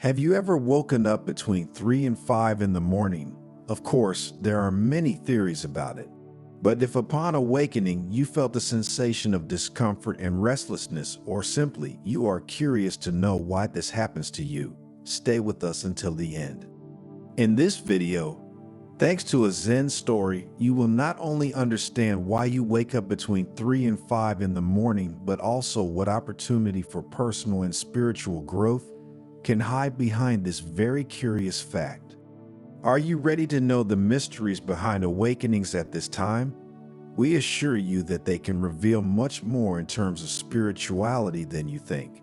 Have you ever woken up between 3 and 5 in the morning? Of course, there are many theories about it. But if upon awakening you felt a sensation of discomfort and restlessness, or simply you are curious to know why this happens to you, stay with us until the end. In this video, thanks to a Zen story, you will not only understand why you wake up between 3 and 5 in the morning, but also what opportunity for personal and spiritual growth can hide behind this very curious fact. Are you ready to know the mysteries behind awakenings at this time? We assure you that they can reveal much more in terms of spirituality than you think.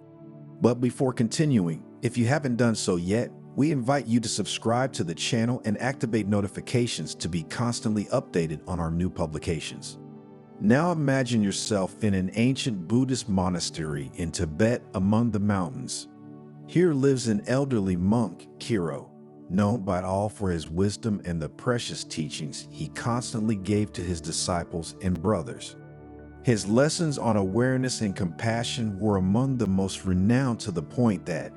But before continuing, if you haven't done so yet, we invite you to subscribe to the channel and activate notifications to be constantly updated on our new publications. Now imagine yourself in an ancient Buddhist monastery in Tibet among the mountains. Here lives an elderly monk, Kiro, known by all for his wisdom and the precious teachings he constantly gave to his disciples and brothers. His lessons on awareness and compassion were among the most renowned, to the point that,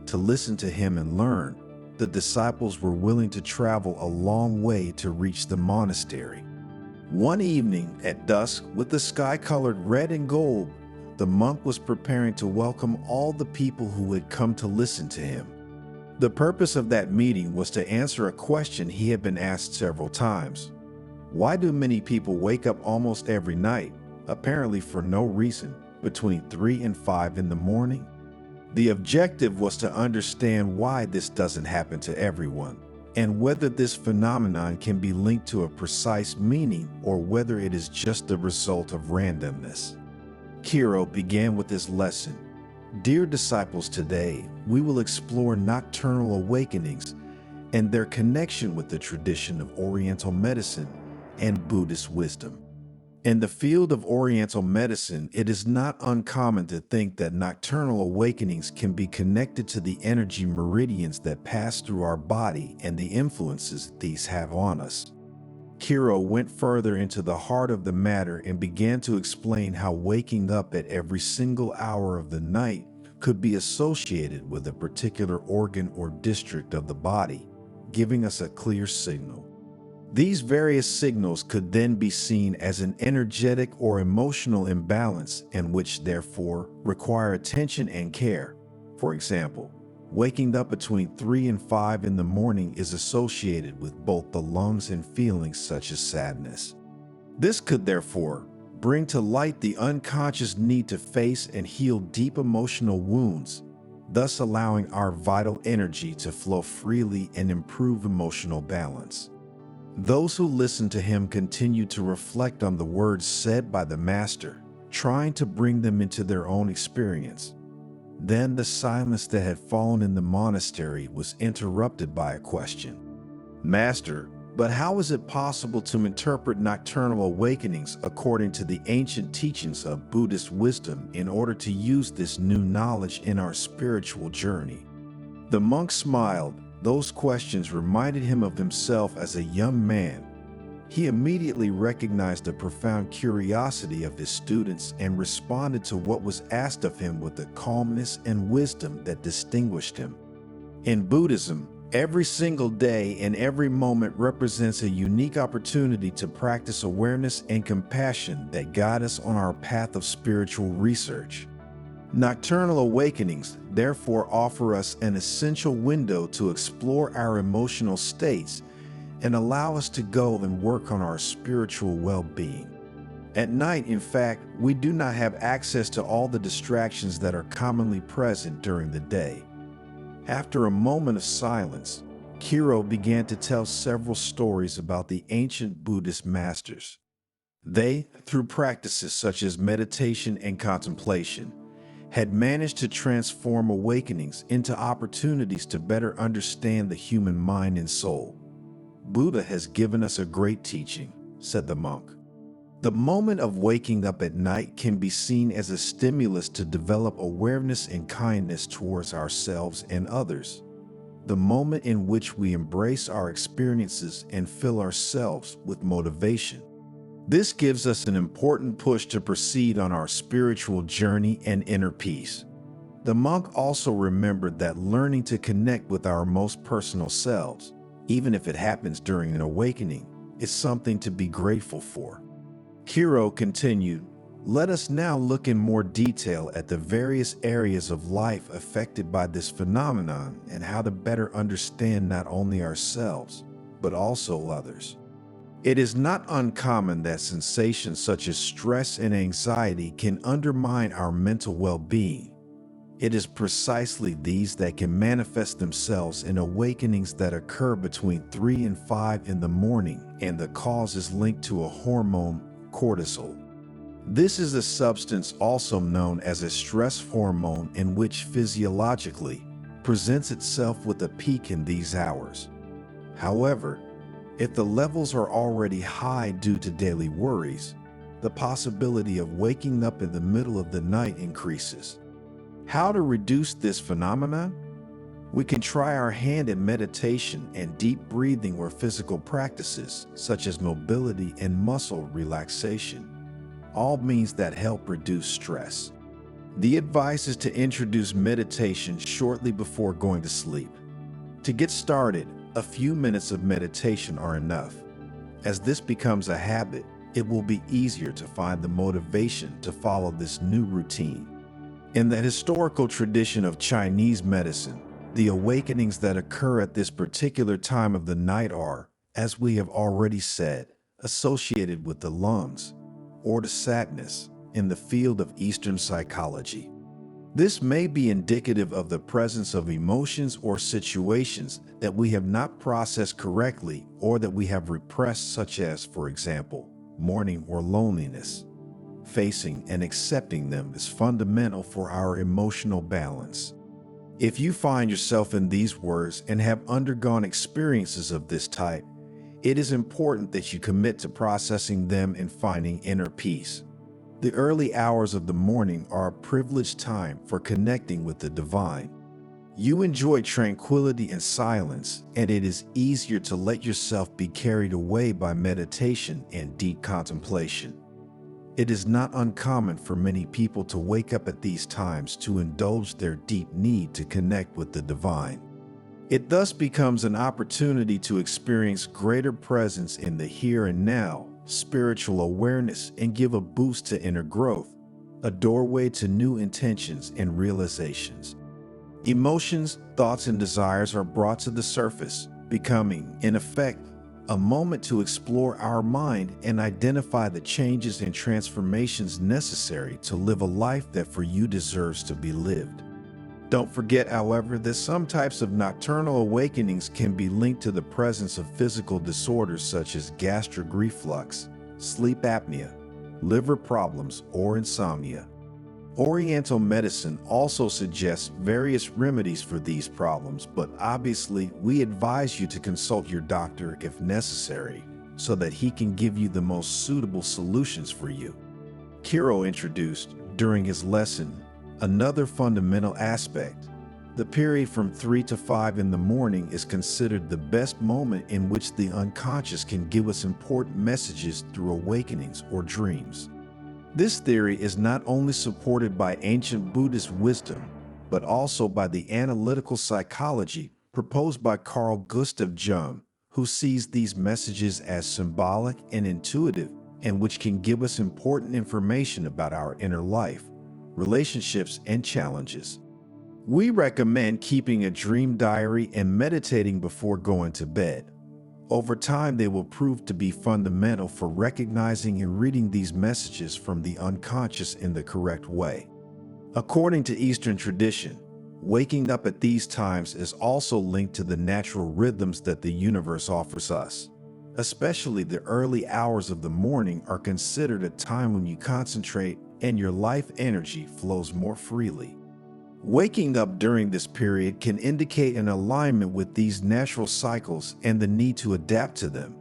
to listen to him and learn, the disciples were willing to travel a long way to reach the monastery. One evening at dusk, with the sky colored red and gold, the monk was preparing to welcome all the people who had come to listen to him. The purpose of that meeting was to answer a question he had been asked several times. Why do many people wake up almost every night, apparently for no reason, between 3 and 5 in the morning? The objective was to understand why this doesn't happen to everyone, and whether this phenomenon can be linked to a precise meaning or whether it is just the result of randomness. Kiro began with this lesson. Dear disciples, today we will explore nocturnal awakenings and their connection with the tradition of Oriental medicine and Buddhist wisdom. In the field of Oriental medicine, it is not uncommon to think that nocturnal awakenings can be connected to the energy meridians that pass through our body and the influences these have on us. Kiro went further into the heart of the matter and began to explain how waking up at every single hour of the night could be associated with a particular organ or district of the body, giving us a clear signal. These various signals could then be seen as an energetic or emotional imbalance, and which therefore require attention and care. For example, waking up between 3 and 5 in the morning is associated with both the lungs and feelings such as sadness. This could therefore bring to light the unconscious need to face and heal deep emotional wounds, thus allowing our vital energy to flow freely and improve emotional balance. Those who listened to him continued to reflect on the words said by the master, trying to bring them into their own experience. Then the silence that had fallen in the monastery was interrupted by a question. Master, but how is it possible to interpret nocturnal awakenings according to the ancient teachings of Buddhist wisdom in order to use this new knowledge in our spiritual journey? The monk smiled. Those questions reminded him of himself as a young man. He immediately recognized the profound curiosity of his students and responded to what was asked of him with the calmness and wisdom that distinguished him. In Buddhism, every single day and every moment represents a unique opportunity to practice awareness and compassion that guide us on our path of spiritual research. Nocturnal awakenings therefore offer us an essential window to explore our emotional states and allow us to go and work on our spiritual well-being. At night, in fact, we do not have access to all the distractions that are commonly present during the day. After a moment of silence, Kiro began to tell several stories about the ancient Buddhist masters. They, through practices such as meditation and contemplation, had managed to transform awakenings into opportunities to better understand the human mind and soul. Buddha has given us a great teaching, said the monk. The moment of waking up at night can be seen as a stimulus to develop awareness and kindness towards ourselves and others. The moment in which we embrace our experiences and fill ourselves with motivation. This gives us an important push to proceed on our spiritual journey and inner peace. The monk also remembered that learning to connect with our most personal selves, even if it happens during an awakening, is something to be grateful for. Kiro continued, "Let us now look in more detail at the various areas of life affected by this phenomenon and how to better understand not only ourselves, but also others." It is not uncommon that sensations such as stress and anxiety can undermine our mental well-being. It is precisely these that can manifest themselves in awakenings that occur between 3 and 5 in the morning, and the cause is linked to a hormone, cortisol. This is a substance also known as a stress hormone in which physiologically presents itself with a peak in these hours. However, if the levels are already high due to daily worries, the possibility of waking up in the middle of the night increases. How to reduce this phenomenon? We can try our hand at meditation and deep breathing or physical practices such as mobility and muscle relaxation, all means that help reduce stress. The advice is to introduce meditation shortly before going to sleep. To get started, a few minutes of meditation are enough. As this becomes a habit, it will be easier to find the motivation to follow this new routine. In the historical tradition of Chinese medicine, the awakenings that occur at this particular time of the night are, as we have already said, associated with the lungs, or the sadness, in the field of Eastern psychology. This may be indicative of the presence of emotions or situations that we have not processed correctly or that we have repressed, such as, for example, mourning or loneliness. Facing and accepting them is fundamental for our emotional balance. If you find yourself in these words and have undergone experiences of this type, it is important that you commit to processing them and finding inner peace. The early hours of the morning are a privileged time for connecting with the divine. You enjoy tranquility and silence, and it is easier to let yourself be carried away by meditation and deep contemplation. It is not uncommon for many people to wake up at these times to indulge their deep need to connect with the divine. It thus becomes an opportunity to experience greater presence in the here and now, spiritual awareness, and give a boost to inner growth, a doorway to new intentions and realizations. Emotions, thoughts, and desires are brought to the surface, becoming, in effect, a moment to explore our mind and identify the changes and transformations necessary to live a life that for you deserves to be lived. Don't forget, however, that some types of nocturnal awakenings can be linked to the presence of physical disorders such as gastric reflux, sleep apnea, liver problems, or insomnia. Oriental medicine also suggests various remedies for these problems, but obviously we advise you to consult your doctor if necessary, so that he can give you the most suitable solutions for you. Kiro introduced, during his lesson, another fundamental aspect. The period from 3 to 5 in the morning is considered the best moment in which the unconscious can give us important messages through awakenings or dreams. This theory is not only supported by ancient Buddhist wisdom, but also by the analytical psychology proposed by Carl Gustav Jung, who sees these messages as symbolic and intuitive, and which can give us important information about our inner life, relationships, and challenges. We recommend keeping a dream diary and meditating before going to bed. Over time, they will prove to be fundamental for recognizing and reading these messages from the unconscious in the correct way. According to Eastern tradition, waking up at these times is also linked to the natural rhythms that the universe offers us. Especially the early hours of the morning are considered a time when you concentrate and your life energy flows more freely. Waking up during this period can indicate an alignment with these natural cycles and the need to adapt to them.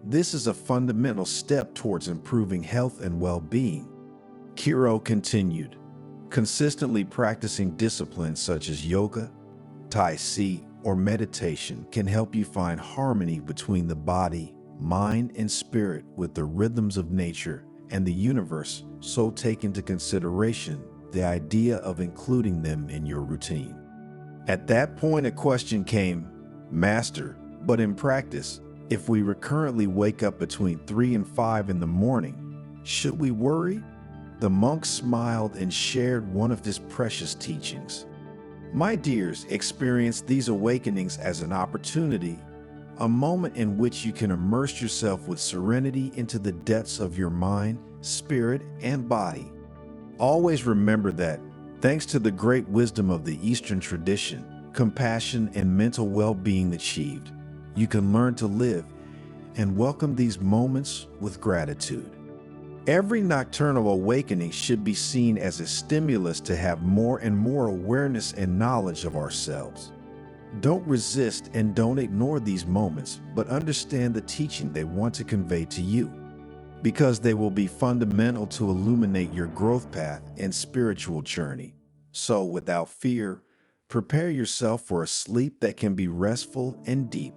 This is a fundamental step towards improving health and well-being. Kiro continued, consistently practicing disciplines such as yoga, Tai Chi, or meditation can help you find harmony between the body, mind, and spirit with the rhythms of nature and the universe, so take into consideration the idea of including them in your routine. At that point, a question came, Master, but in practice, if we recurrently wake up between 3 and 5 in the morning, should we worry? The monk smiled and shared one of his precious teachings. My dears, experience these awakenings as an opportunity, a moment in which you can immerse yourself with serenity into the depths of your mind, spirit, and body. Always remember that, thanks to the great wisdom of the Eastern tradition, compassion and mental well-being achieved, you can learn to live and welcome these moments with gratitude. Every nocturnal awakening should be seen as a stimulus to have more and more awareness and knowledge of ourselves. Don't resist and don't ignore these moments, but understand the teaching they want to convey to you, because they will be fundamental to illuminate your growth path and spiritual journey. So, without fear, prepare yourself for a sleep that can be restful and deep.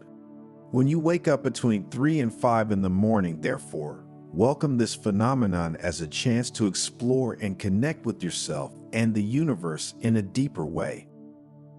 When you wake up between 3 and 5 in the morning, therefore, welcome this phenomenon as a chance to explore and connect with yourself and the universe in a deeper way.